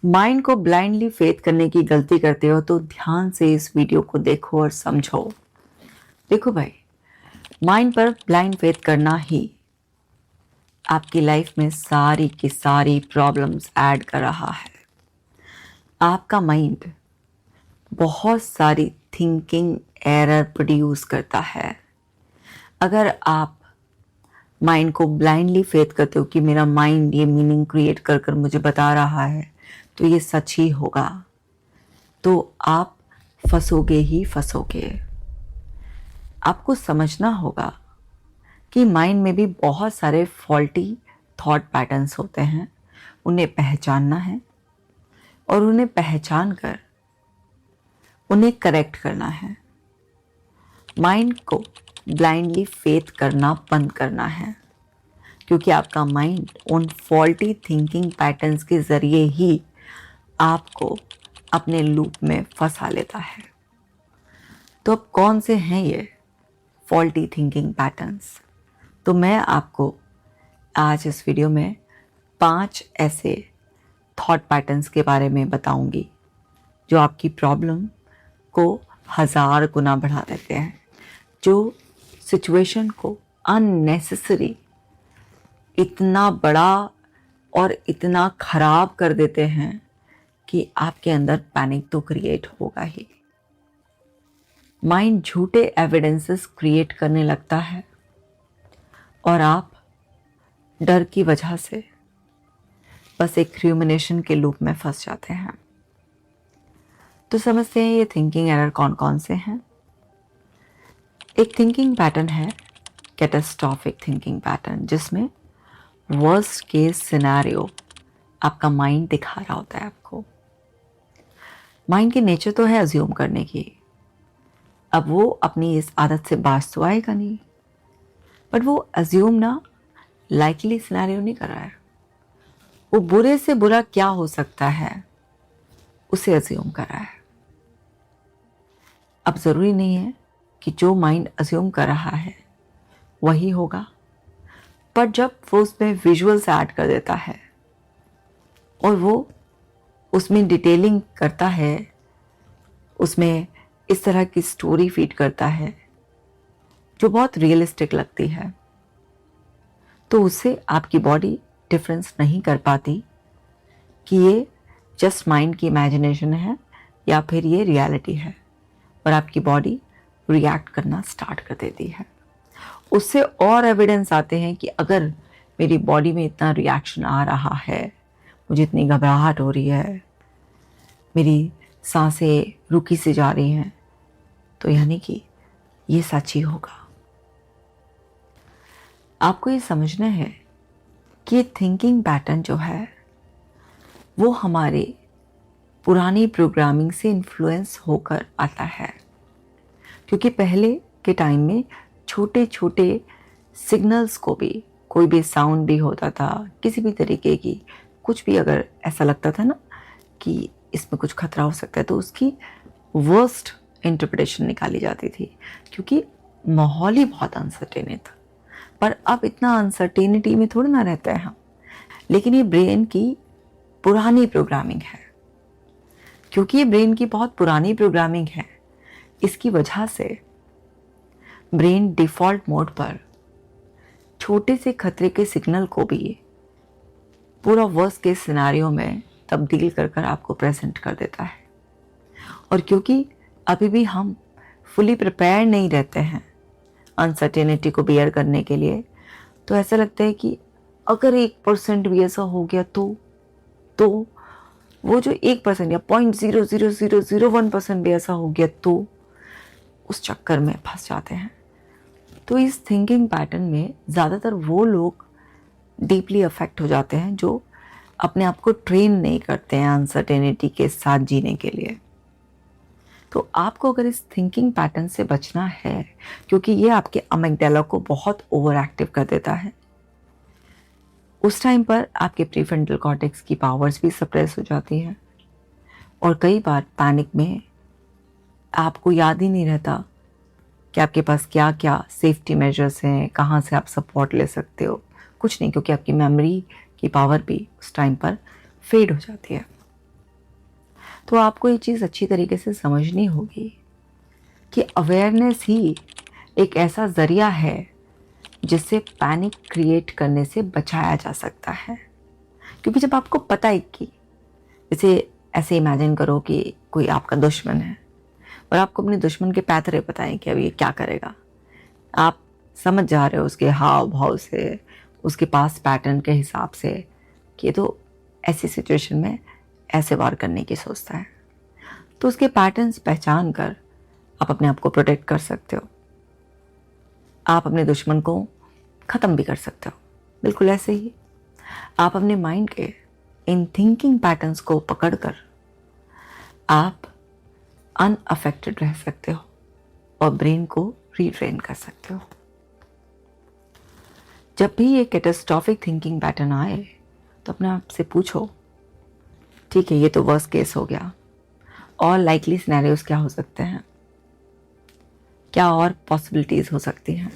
Mind को blindly faith करने की गलती करते हो तो ध्यान से इस वीडियो को देखो और समझो। देखो भाई, माइंड पर ब्लाइंड फेथ करना ही आपकी लाइफ में सारी की सारी प्रॉब्लम्स ऐड कर रहा है। आपका माइंड बहुत सारी थिंकिंग एरर प्रोड्यूस करता है। अगर आप माइंड को ब्लाइंडली फेथ करते हो कि मेरा माइंड ये मीनिंग क्रिएट कर कर मुझे बता रहा है तो ये सच ही होगा, तो आप फंसोगे ही फंसोगे। आपको समझना होगा कि माइंड में भी बहुत सारे फॉल्टी थॉट पैटर्न्स होते हैं। उन्हें पहचानना है और उन्हें पहचान कर उन्हें करेक्ट करना है। माइंड को ब्लाइंडली फेथ करना बंद करना है, क्योंकि आपका माइंड उन फॉल्टी थिंकिंग पैटर्न्स के ज़रिए ही आपको अपने लूप में फंसा लेता है। तो अब कौन से हैं ये फॉल्टी थिंकिंग पैटर्न्स? तो मैं आपको आज इस वीडियो में 5 ऐसे थॉट पैटर्न्स के बारे में बताऊंगी जो आपकी प्रॉब्लम को 1000 गुना बढ़ा देते हैं, जो सिचुएशन को अननेसेसरी इतना बड़ा और इतना खराब कर देते हैं कि आपके अंदर पैनिक तो क्रिएट होगा ही। माइंड झूठे एविडेंसेस क्रिएट करने लगता है और आप डर की वजह से बस एक र्यूमिनेशन के लूप में फंस जाते हैं। तो समझते हैं ये थिंकिंग एरर कौन कौन से हैं। एक थिंकिंग पैटर्न है कैटास्ट्रॉफिक थिंकिंग पैटर्न, जिसमें वर्स्ट केस सिनेरियो आपका माइंड दिखा रहा होता है आपको। माइंड की नेचर तो है अज्यूम करने की। अब वो अपनी इस आदत से बाज तो आएगा नहीं, बट वो अज्यूम ना लाइकली सिनेरियो नहीं कर रहा है। वो बुरे से बुरा क्या हो सकता है उसे अज्यूम कर रहा है। अब ज़रूरी नहीं है कि जो माइंड अज्यूम कर रहा है वही होगा, पर जब वो उसमें विजुअल्स ऐड कर देता है और वो उसमें डिटेलिंग करता है, उसमें इस तरह की स्टोरी फीड करता है जो बहुत रियलिस्टिक लगती है, तो उससे आपकी बॉडी डिफरेंस नहीं कर पाती कि ये जस्ट माइंड की इमेजिनेशन है या फिर ये रियलिटी है, और आपकी बॉडी रिएक्ट करना स्टार्ट कर देती है। उससे और एविडेंस आते हैं कि अगर मेरी बॉडी में इतना रिएक्शन आ रहा है, मुझे इतनी घबराहट हो रही है, मेरी सांसें रुकी सी जा रही हैं, तो यानी कि ये सच ही होगा। आपको ये समझना है कि ये थिंकिंग पैटर्न जो है वो हमारे पुरानी प्रोग्रामिंग से इन्फ्लुएंस होकर आता है, क्योंकि पहले के टाइम में छोटे छोटे सिग्नल्स को भी, कोई भी साउंड भी होता था, किसी भी तरीके की कुछ भी अगर ऐसा लगता था ना कि इसमें कुछ खतरा हो सकता है, तो उसकी वर्स्ट इंटरप्रिटेशन निकाली जाती थी, क्योंकि माहौल ही बहुत अनसर्टेन था। पर अब इतना अनसर्टेनिटी में थोड़ा ना रहते हैं हम, लेकिन ये ब्रेन की पुरानी प्रोग्रामिंग है। क्योंकि ये ब्रेन की बहुत पुरानी प्रोग्रामिंग है, इसकी वजह से ब्रेन डिफ़ॉल्ट मोड पर छोटे से खतरे के सिग्नल को भी पूरा वर्स्ट केस सिनेरियो में तब्दील कर कर आपको प्रेजेंट कर देता है। और क्योंकि अभी भी हम फुली प्रिपेयर नहीं रहते हैं अनसर्टेनिटी को बियर करने के लिए, तो ऐसा लगता है कि अगर 1% भी ऐसा हो गया तो वो जो 1% या 0.00001% भी ऐसा हो गया तो उस चक्कर में फंस जाते हैं। तो इस थिंकिंग पैटर्न में ज़्यादातर वो लोग डीपली अफेक्ट हो जाते हैं जो अपने आप को ट्रेन नहीं करते हैं अनसर्टेनिटी के साथ जीने के लिए। तो आपको अगर इस थिंकिंग पैटर्न से बचना है, क्योंकि ये आपके अमिगडाला को बहुत ओवर एक्टिव कर देता है, उस टाइम पर आपके प्रीफ्रंटल कॉर्टेक्स की पावर्स भी सप्रेस हो जाती हैं, और कई बार पैनिक में आपको याद ही नहीं रहता कि आपके पास क्या क्या सेफ्टी मेजर्स हैं, कहाँ से आप सपोर्ट ले सकते हो, कुछ नहीं, क्योंकि आपकी मेमोरी की पावर भी उस टाइम पर फेड हो जाती है। तो आपको ये चीज़ अच्छी तरीके से समझनी होगी कि अवेयरनेस ही एक ऐसा ज़रिया है जिससे पैनिक क्रिएट करने से बचाया जा सकता है। क्योंकि जब आपको पता है कि जैसे ऐसे इमेजिन करो कि कोई आपका दुश्मन है और आपको अपने दुश्मन के पैतरे पता है कि अब ये क्या करेगा, आप समझ जा रहे हो उसके हाव भाव से, उसके पास पैटर्न के हिसाब से कि ये तो ऐसी सिचुएशन में ऐसे वार करने की सोचता है, तो उसके पैटर्न्स पहचान कर आप अपने आप को प्रोटेक्ट कर सकते हो। आप अपने दुश्मन को ख़त्म भी कर सकते हो। बिल्कुल ऐसे ही आप अपने माइंड के इन थिंकिंग पैटर्न्स को पकड़कर आप अनअफेक्टेड रह सकते हो और ब्रेन को रीट्रेन कर सकते हो। जब भी ये कैटास्ट्रॉफिक थिंकिंग पैटर्न आए तो अपने आप से पूछो, ठीक है ये तो वर्स्ट केस हो गया, और लाइकली सिनेरियोज क्या हो सकते हैं, क्या और पॉसिबिलिटीज हो सकती हैं।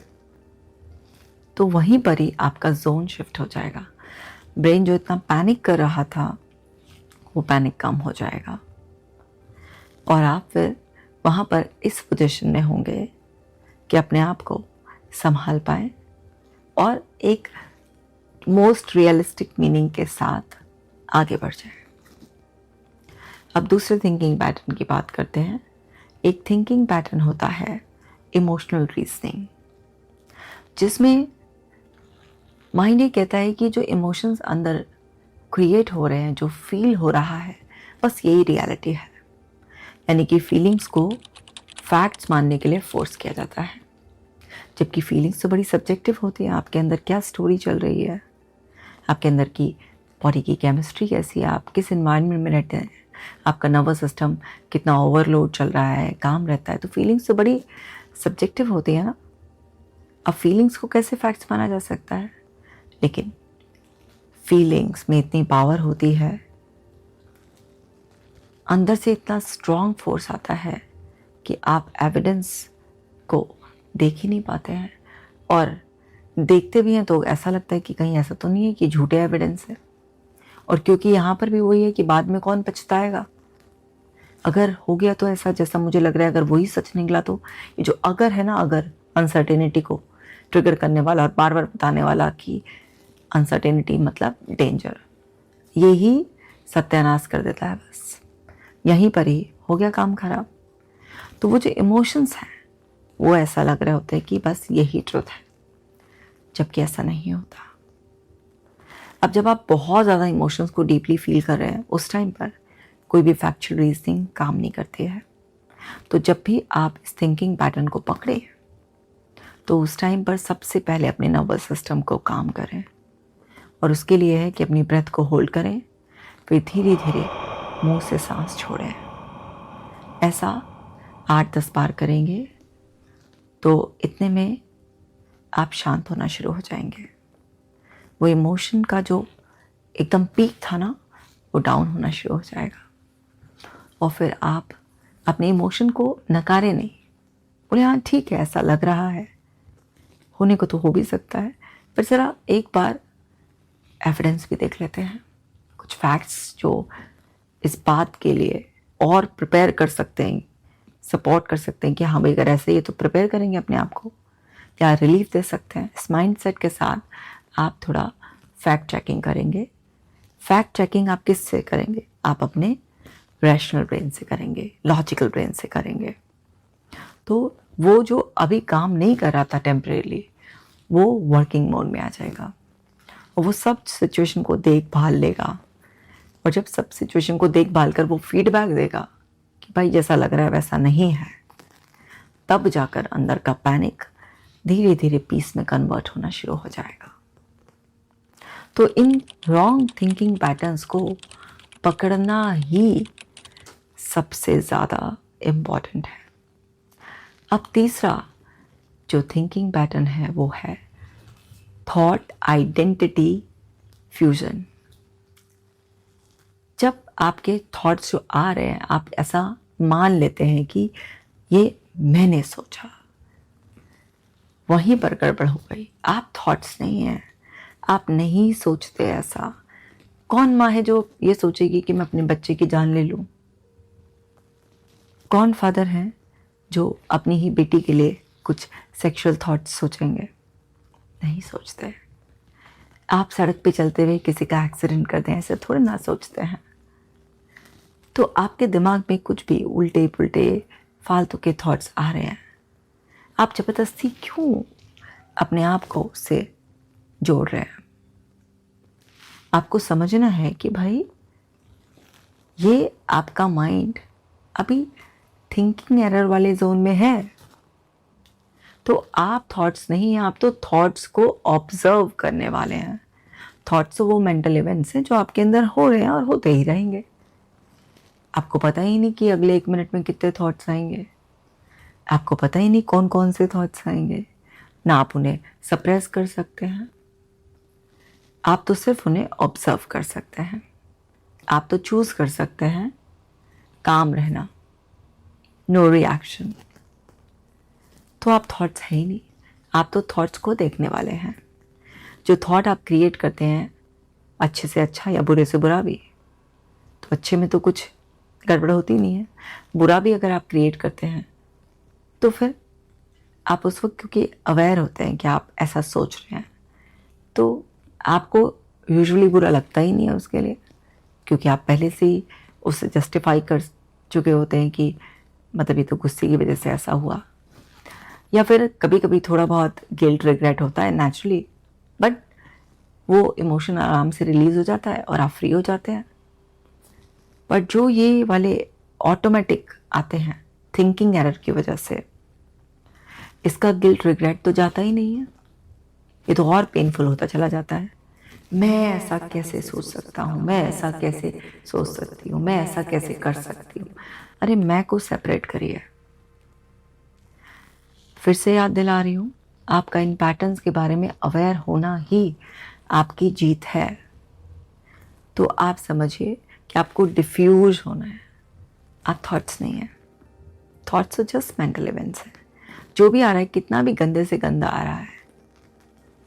तो वहीं पर ही आपका जोन शिफ्ट हो जाएगा। ब्रेन जो इतना पैनिक कर रहा था वो पैनिक कम हो जाएगा और आप फिर वहाँ पर इस पोजीशन में होंगे कि अपने आप को संभाल पाएं और एक मोस्ट रियलिस्टिक मीनिंग के साथ आगे बढ़ जाए। अब दूसरे थिंकिंग पैटर्न की बात करते हैं। एक थिंकिंग पैटर्न होता है इमोशनल रीजनिंग, जिसमें माइंड ये कहता है कि जो इमोशंस अंदर क्रिएट हो रहे हैं, जो फील हो रहा है, बस यही रियलिटी है। यानी कि फीलिंग्स को फैक्ट्स मानने के लिए फोर्स किया जाता है, जबकि फीलिंग्स तो बड़ी सब्जेक्टिव होती है। आपके अंदर क्या स्टोरी चल रही है, आपके अंदर की बॉडी की केमिस्ट्री कैसी है, आप किस एनवायरनमेंट में रहते हैं, आपका नर्वस सिस्टम कितना ओवरलोड चल रहा है, काम रहता है, तो फीलिंग्स तो बड़ी सब्जेक्टिव होती है ना। अब फीलिंग्स को कैसे फैक्ट्स माना जा सकता है? लेकिन फीलिंग्स में इतनी पावर होती है, अंदर से इतना स्ट्रॉन्ग फोर्स आता है कि आप एविडेंस को देख ही नहीं पाते हैं, और देखते भी हैं तो ऐसा लगता है कि कहीं ऐसा तो नहीं है कि झूठे एविडेंस है। और क्योंकि यहाँ पर भी वही है कि बाद में कौन पछताएगा। अगर हो गया तो ऐसा जैसा मुझे लग रहा है, अगर वही सच निकला तो ये जो अगर है ना, अगर अनसर्टेनिटी को ट्रिगर करने वाला और बार बार बताने वाला कि अनसर्टेनिटी मतलब डेंजर, यही सत्यानाश कर देता है। बस यहीं पर ही हो गया काम खराब। तो वो जो इमोशंस हैं वो ऐसा लग रहे होते हैं कि बस यही ट्रुथ है, जबकि ऐसा नहीं होता। अब जब आप बहुत ज़्यादा इमोशंस को डीपली फील कर रहे हैं, उस टाइम पर कोई भी फैक्चुअल रीजनिंग काम नहीं करती है। तो जब भी आप इस थिंकिंग पैटर्न को पकड़े तो उस टाइम पर सबसे पहले अपने नर्वस सिस्टम को काम करें, और उसके लिए है कि अपनी ब्रेथ को होल्ड करें, फिर धीरे धीरे मुंह से सांस छोड़ें। ऐसा 8-10 बार करेंगे तो इतने में आप शांत होना शुरू हो जाएंगे। वो इमोशन का जो एकदम पीक था ना, वो डाउन होना शुरू हो जाएगा। और फिर आप अपने इमोशन को नकारे नहीं, बोले हाँ ठीक है ऐसा लग रहा है, होने को तो हो भी सकता है, पर ज़रा एक बार एविडेंस भी देख लेते हैं, कुछ फैक्ट्स जो इस बात के लिए और प्रिपेयर कर सकते हैं, सपोर्ट कर सकते हैं कि हाँ भाई अगर ऐसे ही तो प्रिपेयर करेंगे अपने आप को, या रिलीफ दे सकते हैं। इस माइंडसेट के साथ आप थोड़ा फैक्ट चेकिंग करेंगे। फैक्ट चेकिंग आप किस से करेंगे? आप अपने रैशनल ब्रेन से करेंगे, लॉजिकल ब्रेन से करेंगे। तो वो जो अभी काम नहीं कर रहा था टेम्परेली, वो वर्किंग मोड में आ जाएगा और वो सब सिचुएशन को देखभाल लेगा। और जब सब सिचुएशन को देखभाल कर वो फीडबैक देगा कि भाई जैसा लग रहा है वैसा नहीं है, तब जाकर अंदर का पैनिक धीरे धीरे पीस में कन्वर्ट होना शुरू हो जाएगा। तो इन रॉन्ग थिंकिंग पैटर्न्स को पकड़ना ही सबसे ज़्यादा इम्पॉर्टेंट है। अब तीसरा जो थिंकिंग पैटर्न है वो है थॉट आइडेंटिटी फ्यूजन। जब आपके थॉट्स जो आ रहे हैं, आप ऐसा मान लेते हैं कि ये मैंने सोचा, वहीं पर गड़बड़ हो गई। आप थॉट्स नहीं हैं, आप नहीं सोचते ऐसा। कौन माँ है जो ये सोचेगी कि मैं अपने बच्चे की जान ले लूँ? कौन फादर हैं जो अपनी ही बेटी के लिए कुछ सेक्सुअल थॉट्स सोचेंगे? नहीं सोचते। आप सड़क पे चलते हुए किसी का एक्सीडेंट कर दें, ऐसे थोड़े ना सोचते हैं। तो आपके दिमाग में कुछ भी उल्टे पुल्टे फालतू के थॉट्स आ रहे हैं। आप ज़बरदस्ती क्यों अपने आप को उससे जोड़ रहे हैं? आपको समझना है कि भाई ये आपका माइंड अभी थिंकिंग एरर वाले जोन में है। तो आप थॉट्स नहीं हैं, आप तो थॉट्स को ऑब्जर्व करने वाले हैं। थॉट्स वो मेंटल इवेंट्स हैं जो आपके अंदर हो रहे हैं और होते ही रहेंगे। आपको पता ही नहीं कि अगले 1 मिनट में कितने थॉट्स आएंगे। आपको पता ही नहीं कौन कौन से थॉट्स आएंगे। ना आप उन्हें सप्रेस कर सकते हैं, आप तो सिर्फ उन्हें ऑब्जर्व कर सकते हैं। आप तो चूज कर सकते हैं काम रहना, नो रिएक्शन। तो आप थॉट्स है ही नहीं, आप तो थॉट्स को देखने वाले हैं। जो थॉट आप क्रिएट करते हैं, अच्छे से अच्छा या बुरे से बुरा भी, तो अच्छे में तो कुछ गड़बड़ होती नहीं है। बुरा भी अगर आप क्रिएट करते हैं तो फिर आप उस वक्त क्योंकि अवेयर होते हैं कि आप ऐसा सोच रहे हैं, तो आपको यूजुअली बुरा लगता ही नहीं है उसके लिए, क्योंकि आप पहले से ही उसे जस्टिफाई कर चुके होते हैं कि मतलब ये तो गुस्से की वजह से ऐसा हुआ। या फिर कभी कभी थोड़ा बहुत गिल्ट रिग्रेट होता है नेचुरली, बट वो इमोशन आराम से रिलीज हो जाता है और आप फ्री हो जाते हैं। बट जो ये वाले ऑटोमेटिक आते हैं थिंकिंग एरर की वजह से, इसका गिल्ट रिग्रेट तो जाता ही नहीं है, ये तो और पेनफुल होता चला जाता है। मैं ऐसा कैसे सोच सकता हूँ, मैं ऐसा कैसे सोच सकती हूँ, मैं ऐसा कैसे कर सकती हूँ। अरे मैं को सेपरेट करिए। फिर से याद दिला रही हूँ, आपका इन पैटर्न्स के बारे में अवेयर होना ही आपकी जीत है। तो आप समझिए कि आपको डिफ्यूज होना है, आप थॉट्स नहीं है। थॉट्स तो जस्ट मेंटल इवेंट्स हैं। जो भी आ रहा है, कितना भी गंदे से गंदा आ रहा है,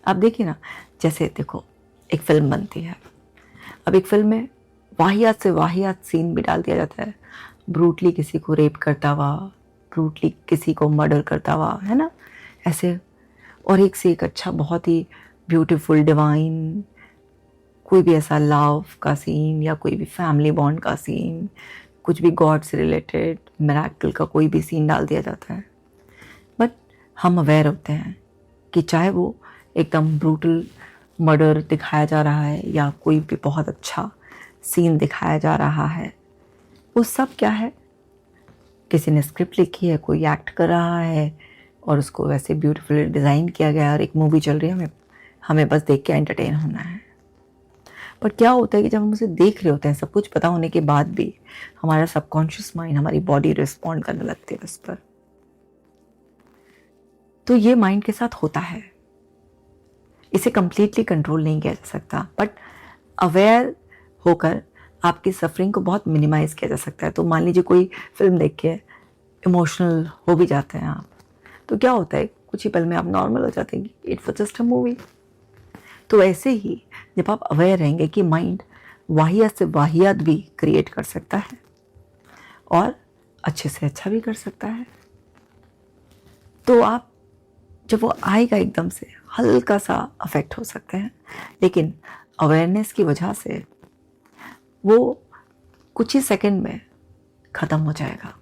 आप देखिए ना, जैसे देखो एक फिल्म बनती है, अब एक फिल्म में वाहियात से वाहियात सीन भी डाल दिया जाता है, ब्रूटली किसी को रेप करता हुआ, ब्रूटली किसी को मर्डर करता हुआ, है ना, ऐसे। और एक से एक अच्छा, बहुत ही ब्यूटीफुल डिवाइन कोई भी ऐसा लव का सीन या कोई भी फैमिली बॉन्ड का सीन, कुछ भी गॉड से रिलेटेड मिरेकल का कोई भी सीन डाल दिया जाता है। बट हम अवेयर होते हैं कि चाहे वो एकदम ब्रूटल मर्डर दिखाया जा रहा है या कोई भी बहुत अच्छा सीन दिखाया जा रहा है, वो सब क्या है, किसी ने स्क्रिप्ट लिखी है, कोई एक्ट कर रहा है और उसको वैसे ब्यूटीफुली डिज़ाइन किया गया है और एक मूवी चल रही है, हमें बस देख के एंटरटेन होना है। पर क्या होता है कि जब हम उसे देख रहे होते हैं, सब कुछ पता होने के बाद भी हमारा सबकॉन्शियस माइंड, हमारी बॉडी रिस्पॉन्ड करने लगती है उस पर। तो ये माइंड के साथ होता है, इसे कंप्लीटली कंट्रोल नहीं किया जा सकता, बट अवेयर होकर आपकी सफरिंग को बहुत मिनिमाइज किया जा सकता है। तो मान लीजिए कोई फिल्म देख के इमोशनल हो भी जाते हैं आप, तो क्या होता है, कुछ ही पल में आप नॉर्मल हो जाते हैं, it was just a movie. तो ऐसे ही जब आप अवेयर रहेंगे कि माइंड वाहियात से वाहियात भी क्रिएट कर सकता है और अच्छे से अच्छा भी कर सकता है, तो आप जब वो आएगा एकदम से हल्का सा अफेक्ट हो सकते हैं, लेकिन अवेयरनेस की वजह से वो कुछ ही सेकंड में ख़त्म हो जाएगा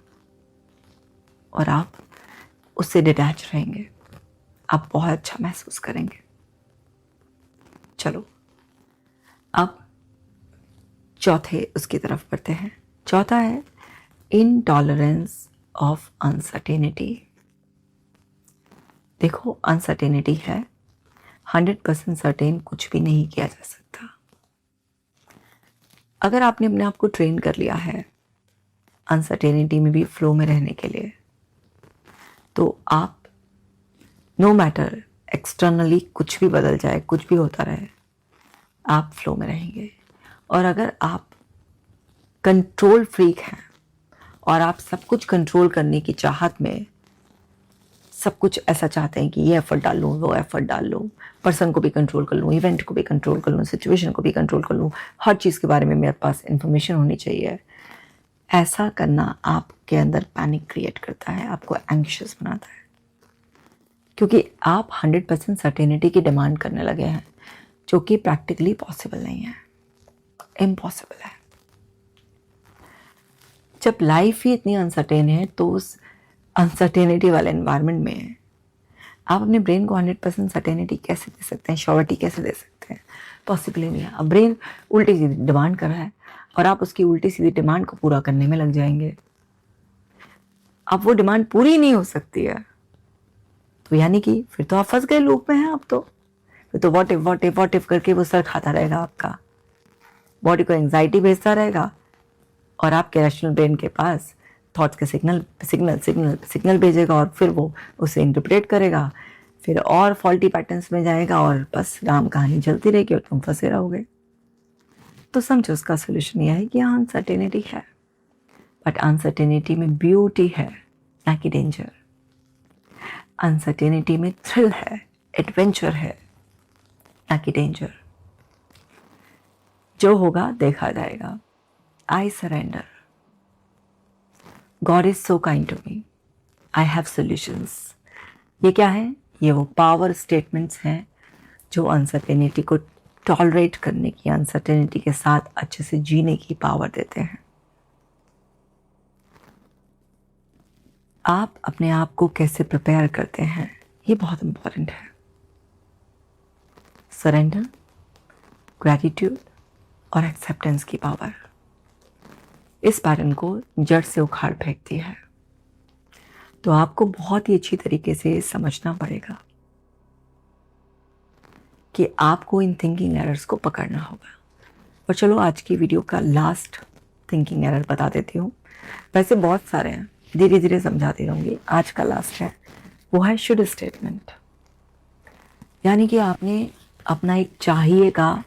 और आप उससे डिटैच रहेंगे, आप बहुत अच्छा महसूस करेंगे। चलो अब चौथे उसकी तरफ बढ़ते हैं। चौथा है इनटॉलरेंस ऑफ अनसर्टेनिटी। देखो अनसर्टेनिटी है, 100% सर्टेन कुछ भी नहीं किया जा सकता। अगर आपने अपने आप को ट्रेन कर लिया है अनसर्टेनिटी में भी फ्लो में रहने के लिए, तो आप नो मैटर एक्सटर्नली कुछ भी बदल जाए, कुछ भी होता रहे, आप फ्लो में रहेंगे। और अगर आप कंट्रोल फ्रीक हैं और आप सब कुछ कंट्रोल करने की चाहत में सब कुछ ऐसा चाहते हैं कि ये एफर्ट डाल लूँ, वो एफर्ट डाल लूँ, पर्सन को भी कंट्रोल कर लूँ, इवेंट को भी कंट्रोल कर लूँ, सिचुएशन को भी कंट्रोल कर लूँ, हर चीज़ के बारे में मेरे पास इंफॉर्मेशन होनी चाहिए, ऐसा करना आपके अंदर पैनिक क्रिएट करता है, आपको एंग्शियस बनाता है, क्योंकि आप 100% सर्टेनिटी की डिमांड करने लगे हैं, जो कि प्रैक्टिकली पॉसिबल नहीं है, इम्पॉसिबल है। जब लाइफ ही इतनी अनसर्टेन है तो उस अनसर्टेनिटी वाले एनवायरनमेंट में आप अपने ब्रेन को 100% सर्टेनिटी कैसे दे सकते हैं, श्योरिटी कैसे दे सकते हैं? पॉसिबल ही नहीं है। अब ब्रेन उल्टी सीधी डिमांड कर रहा है और आप उसकी उल्टी सीधी डिमांड को पूरा करने में लग जाएंगे। अब वो डिमांड पूरी नहीं हो सकती है, तो यानी कि फिर तो आप फंस गए लूप में हैं। अब तो फिर तो व्हाट इफ करके वो सर खाता रहेगा, आपका बॉडी को एंजाइटी भेजता रहेगा और आपके रैशनल ब्रेन के पास थॉट्स के सिग्नल भेजेगा और फिर वो उसे इंटरप्रेट करेगा, फिर और फॉल्टी पैटर्न्स में जाएगा और बस राम कहानी चलती रहेगी और तुम फंसे रहोगे। तो समझो उसका सोल्यूशन यह है कि हाँ, अनसर्टेनिटी है, बट अनसर्टेनिटी में ब्यूटी है, ना कि डेंजर। अनसर्टेनिटी में थ्रिल है, एडवेंचर है, ना कि डेंजर। जो होगा देखा जाएगा। I surrender. God is so kind to me. I have solutions. ये क्या है? ये वो पावर स्टेटमेंट्स हैं जो अनसर्टेनिटी को टॉलरेट करने की, अनसर्टेनिटी के साथ अच्छे से जीने की पावर देते हैं। आप अपने आप को कैसे प्रिपेयर करते हैं, ये बहुत इंपॉर्टेंट है। सरेंडर, ग्रैटिट्यूड और एक्सेप्टेंस की पावर इस पैटर्न को जड़ से उखाड़ फेंकती है। तो आपको बहुत ही अच्छी तरीके से समझना पड़ेगा कि आपको इन थिंकिंग एरर्स को पकड़ना होगा। और चलो आज की वीडियो का लास्ट थिंकिंग एरर बता देती हूँ। वैसे बहुत सारे हैं, धीरे धीरे समझाती रहूँगी। आज का लास्ट है, वो है शुड स्टेटमेंट। यानी कि आपने अपना एक चाहिए का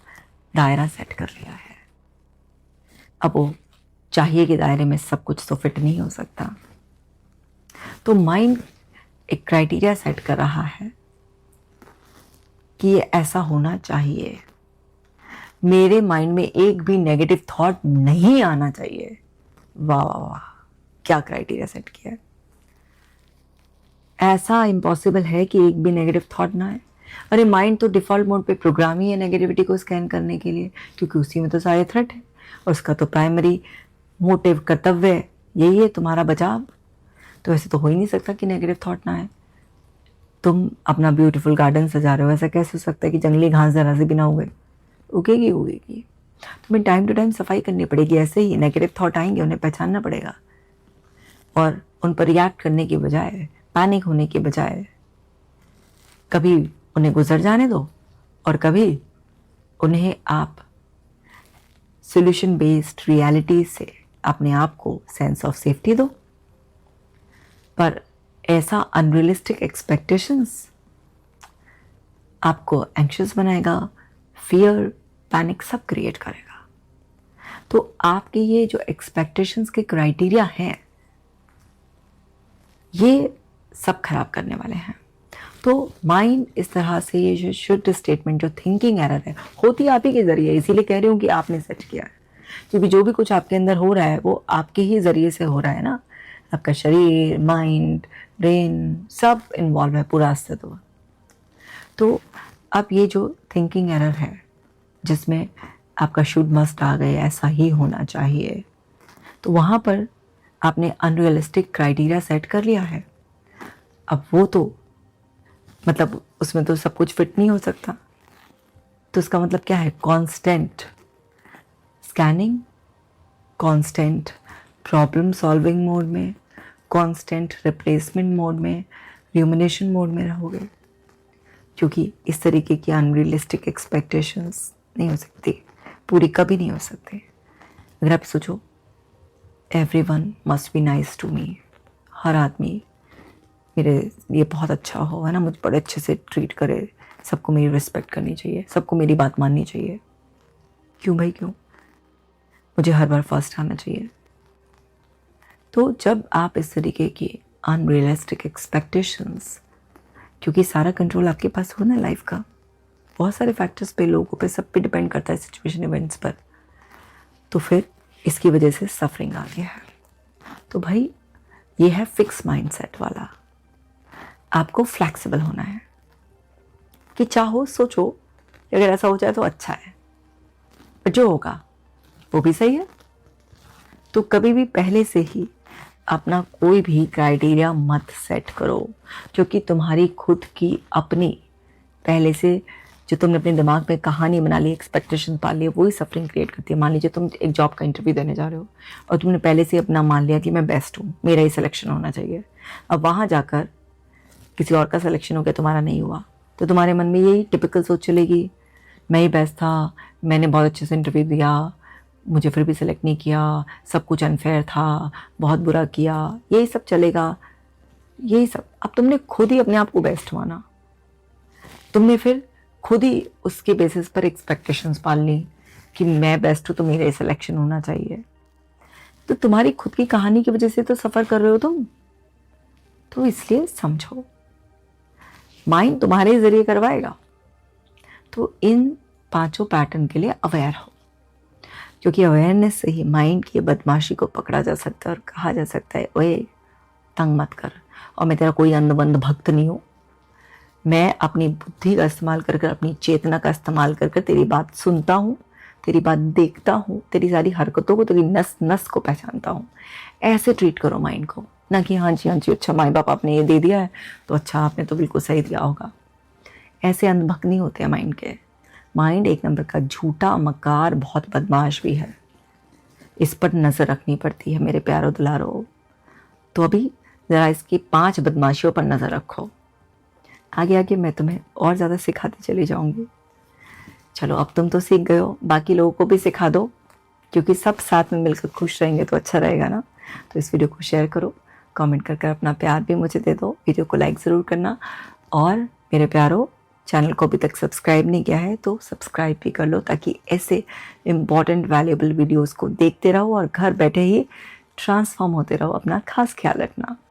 दायरा सेट कर लिया है। अब वो चाहिए के दायरे में सब कुछ तो फिट नहीं हो सकता, तो माइंड एक क्राइटेरिया सेट कर रहा है कि ये ऐसा होना चाहिए। मेरे माइंड में एक भी नेगेटिव थॉट नहीं आना चाहिए। वाह वाह वाह, क्या क्राइटेरिया सेट किया है। ऐसा इम्पॉसिबल है कि एक भी नेगेटिव थॉट ना आए। अरे माइंड तो डिफॉल्ट मोड पे प्रोग्राम ही है नेगेटिविटी को स्कैन करने के लिए, क्योंकि उसी में तो सारे थ्रेट है और उसका तो प्राइमरी मोटिव, कर्तव्य यही है तुम्हारा बचाव। तो ऐसे तो हो ही नहीं सकता कि नेगेटिव थॉट ना आए। तुम अपना ब्यूटीफुल गार्डन सजा रहे हो, ऐसा कैसे हो सकता है कि जंगली घास जरा से बिना उगेगी। तुम्हें टाइम टू टाइम सफाई करनी पड़ेगी। ऐसे ही नेगेटिव थॉट आएंगे, उन्हें पहचानना पड़ेगा और उन पर रिएक्ट करने की बजाय, पैनिक होने के बजाय कभी उन्हें गुजर जाने दो और कभी उन्हें आप सॉल्यूशन बेस्ड रियलिटी से अपने आप को सेंस ऑफ सेफ्टी दो। पर ऐसा अनरियलिस्टिक एक्सपेक्टेशंस आपको एंग्शियस बनाएगा, फियर, पैनिक सब क्रिएट करेगा। तो आपके ये जो एक्सपेक्टेशंस के क्राइटेरिया हैं, ये सब खराब करने वाले हैं। तो माइंड इस तरह से ये जो शुड स्टेटमेंट, जो थिंकिंग एरर है, होती आप ही के जरिए। इसीलिए कह रही हूँ कि आपने सेट किया है, क्योंकि जो भी कुछ आपके अंदर हो रहा है वो आपके ही जरिए से हो रहा है ना। आपका शरीर, माइंड, ब्रेन सब इन्वॉल्व है, पूरा अस्तित्व। तो अब ये जो थिंकिंग एरर है जिसमें आपका शुड मस्ट आ गए, ऐसा ही होना चाहिए, तो वहाँ पर आपने अनरियलिस्टिक क्राइटेरिया सेट कर लिया है। अब वो तो मतलब उसमें तो सब कुछ फिट नहीं हो सकता। तो इसका मतलब क्या है? Constant scanning, constant problem solving mode में, कांस्टेंट रिप्लेसमेंट मोड में, र्यूमिनेशन मोड में रहोगे, क्योंकि इस तरीके की अनरियलिस्टिक एक्सपेक्टेशंस नहीं हो सकती, पूरी कभी नहीं हो सकती। अगर आप सोचो everyone must be nice to me, हर आदमी मेरे लिए बहुत अच्छा हो, है ना, मुझे बड़े अच्छे से ट्रीट करे, सबको मेरी रिस्पेक्ट करनी चाहिए, सबको मेरी बात माननी चाहिए। क्यों भाई, क्यों? मुझे हर बार फर्स्ट आना चाहिए। तो जब आप इस तरीके की अनरियलिस्टिक एक्सपेक्टेशंस, क्योंकि सारा कंट्रोल आपके पास हो ना लाइफ का, बहुत सारे फैक्टर्स पे, लोगों पे, सब पे डिपेंड करता है, सिचुएशन, इवेंट्स पर, तो फिर इसकी वजह से सफरिंग आ गया है। तो भाई ये है फिक्स माइंडसेट वाला। आपको फ्लेक्सिबल होना है कि चाहो सोचो, अगर ऐसा हो जाए तो अच्छा है, पर जो होगा वो भी सही है। तो कभी भी पहले से ही अपना कोई भी क्राइटेरिया मत सेट करो, जो कि तुम्हारी खुद की अपनी पहले से जो तुमने अपने दिमाग में कहानी बना ली, एक्सपेक्टेशन पाल लिया, वही सफरिंग क्रिएट करती है। मान लीजिए तुम एक जॉब का इंटरव्यू देने जा रहे हो और तुमने पहले से अपना मान लिया कि मैं बेस्ट हूँ, मेरा ही सिलेक्शन होना चाहिए। अब वहाँ जाकर किसी और का सिलेक्शन हो गया, तुम्हारा नहीं हुआ, तो तुम्हारे मन में यही टिपिकल सोच चलेगी, मैं ही बेस्ट था, मैंने बहुत अच्छे से इंटरव्यू दिया, मुझे फिर भी सिलेक्ट नहीं किया, सब कुछ अनफेयर था, बहुत बुरा किया, यही सब चलेगा, यही सब। अब तुमने खुद ही अपने आप को बेस्ट माना, तुमने फिर खुद ही उसके बेसिस पर एक्सपेक्टेशंस पाल ली कि मैं बेस्ट हूँ तो मेरा ही सिलेक्शन होना चाहिए। तो तुम्हारी खुद की कहानी की वजह से तो सफ़र कर रहे हो तुम, तो इसलिए समझो, माइंड तुम्हारे जरिए करवाएगा। तो इन 5 पैटर्न के लिए अवेयर हो, क्योंकि अवेयरनेस से ही माइंड की बदमाशी को पकड़ा जा सकता है और कहा जा सकता है, ओए तंग मत कर, और मैं तेरा कोई अंधबंध भक्त नहीं हूँ, मैं अपनी बुद्धि का इस्तेमाल कर कर, अपनी चेतना का इस्तेमाल कर कर तेरी बात सुनता हूँ, तेरी बात देखता हूँ, तेरी सारी हरकतों को, तेरी नस नस को पहचानता हूँ। ऐसे ट्रीट करो माइंड को, ना कि हाँ जी अच्छा माँ बाप आपने ये दे दिया है तो अच्छा आपने तो बिल्कुल सही दिया होगा। ऐसे अंधभक्त नहीं होते हैं माइंड के। माइंड एक नंबर का झूठा, मकार, बहुत बदमाश भी है। इस पर नज़र रखनी पड़ती है मेरे प्यारो दुलारो। तो अभी ज़रा इसकी 5 बदमाशियों पर नज़र रखो। आगे आगे मैं तुम्हें और ज़्यादा सिखाती चली जाऊंगी। चलो अब तुम तो सीख गए हो, बाकी लोगों को भी सिखा दो, क्योंकि सब साथ में मिलकर खुश रहेंगे तो अच्छा रहेगा ना। तो इस वीडियो को शेयर करो, कमेंट कर कर अपना प्यार भी मुझे दे दो, वीडियो को लाइक ज़रूर करना, और मेरे प्यारो चैनल को अभी तक सब्सक्राइब नहीं किया है तो सब्सक्राइब भी कर लो, ताकि ऐसे इम्पॉर्टेंट वैल्यूएबल वीडियोज़ को देखते रहो और घर बैठे ही ट्रांसफॉर्म होते रहो। अपना खास ख्याल रखना।